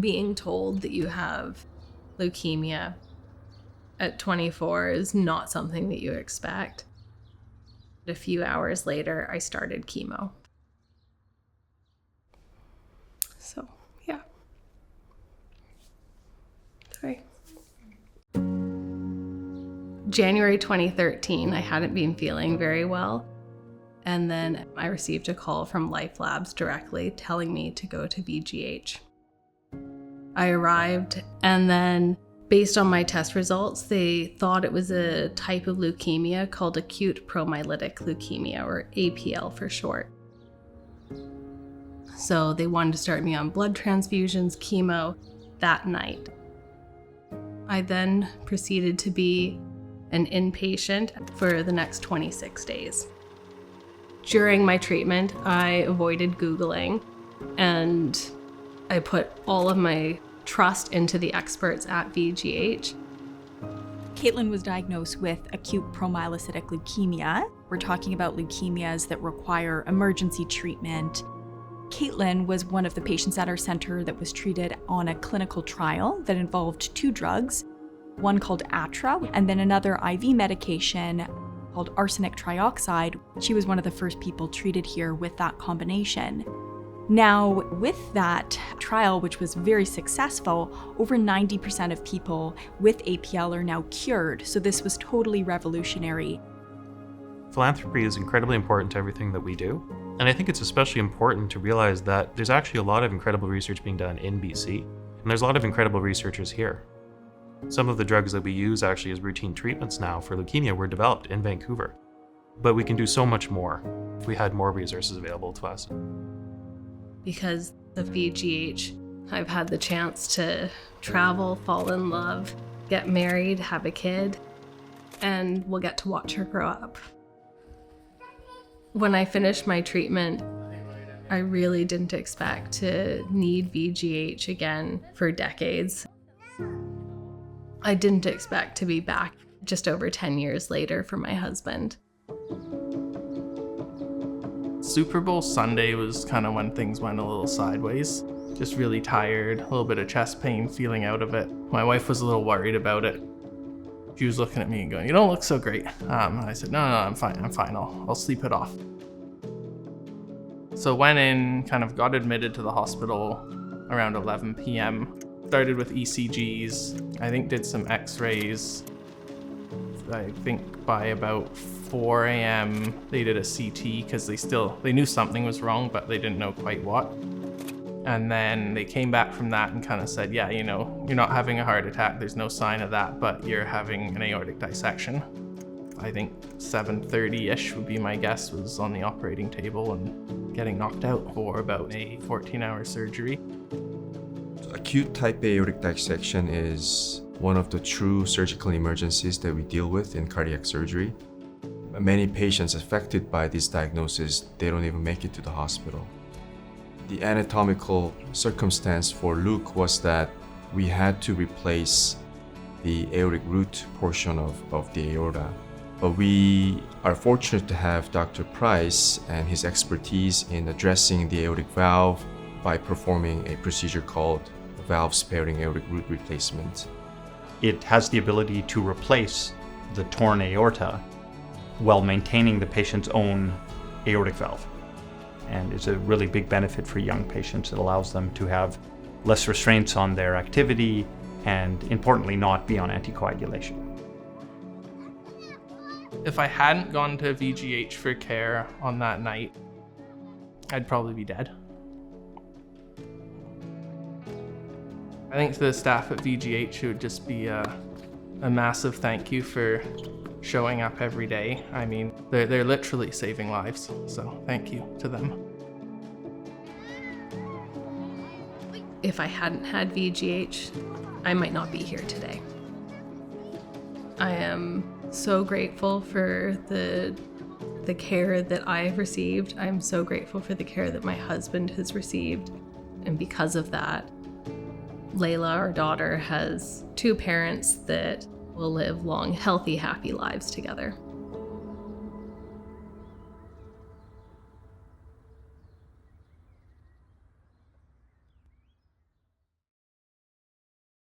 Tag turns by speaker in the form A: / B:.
A: Being told that you have leukemia at 24 is not something that you expect. A few hours later, I started chemo. So, yeah. Sorry. January 2013, I hadn't been feeling very well. And then I received a call from Life Labs directly telling me to go to VGH. I arrived, and then based on my test results, they thought it was a type of leukemia called acute promyelocytic leukemia, or APL for short. So they wanted to start me on blood transfusions, chemo, that night. I then proceeded to be an inpatient for the next 26 days. During my treatment, I avoided Googling, and I put all of my trust into the experts at VGH.
B: Caitlin was diagnosed with acute promyelocytic leukemia. We're talking about leukemias that require emergency treatment. Caitlin was one of the patients at our center that was treated on a clinical trial that involved 2 drugs, one called Atra, and then another IV medication called arsenic trioxide. She was one of the first people treated here with that combination. Now, with that trial, which was very successful, over 90% of people with APL are now cured, so this was totally revolutionary.
C: Philanthropy is incredibly important to everything that we do, and I think it's especially important to realize that there's actually a lot of incredible research being done in BC, and there's a lot of incredible researchers here. Some of the drugs that we use actually as routine treatments now for leukemia were developed in Vancouver, but we can do so much more if we had more resources available to us.
A: Because of VGH, I've had the chance to travel, fall in love, get married, have a kid, and we'll get to watch her grow up. When I finished my treatment, I really didn't expect to need VGH again for decades. I didn't expect to be back just over 10 years later for my husband.
D: Super Bowl Sunday was kind of when things went a little sideways. Just really tired, a little bit of chest pain, feeling out of it. My wife was a little worried about it. She was looking at me and going, "You don't look so great." I said, no, I'm fine, I'll sleep it off. So went in, kind of got admitted to the hospital around 11 p.m. Started with ECGs, I think did some x-rays. I think by about 4 a.m. they did a CT because they knew something was wrong, but they didn't know quite what. And then they came back from that and kind of said, yeah, you're not having a heart attack, there's no sign of that, but you're having an aortic dissection. I think 7:30-ish would be my guess, was on the operating table and getting knocked out for about a 14-hour surgery.
E: Acute type A aortic dissection is one of the true surgical emergencies that we deal with in cardiac surgery. Many patients affected by this diagnosis, they don't even make it to the hospital. The anatomical circumstance for Luke was that we had to replace the aortic root portion of the aorta. But we are fortunate to have Dr. Price and his expertise in addressing the aortic valve by performing a procedure called valve-sparing aortic root replacement.
F: It has the ability to replace the torn aorta while maintaining the patient's own aortic valve. And it's a really big benefit for young patients. It allows them to have less restraints on their activity and, importantly, not be on anticoagulation.
D: If I hadn't gone to VGH for care on that night, I'd probably be dead. I think to the staff at VGH, it would just be a massive thank you for showing up every day. I mean, they're literally saving lives, so thank you to them.
A: If I hadn't had VGH, I might not be here today. I am so grateful for the care that I've received. I'm so grateful for the care that my husband has received. And because of that, Layla, our daughter, has 2 parents that will live long, healthy, happy lives together.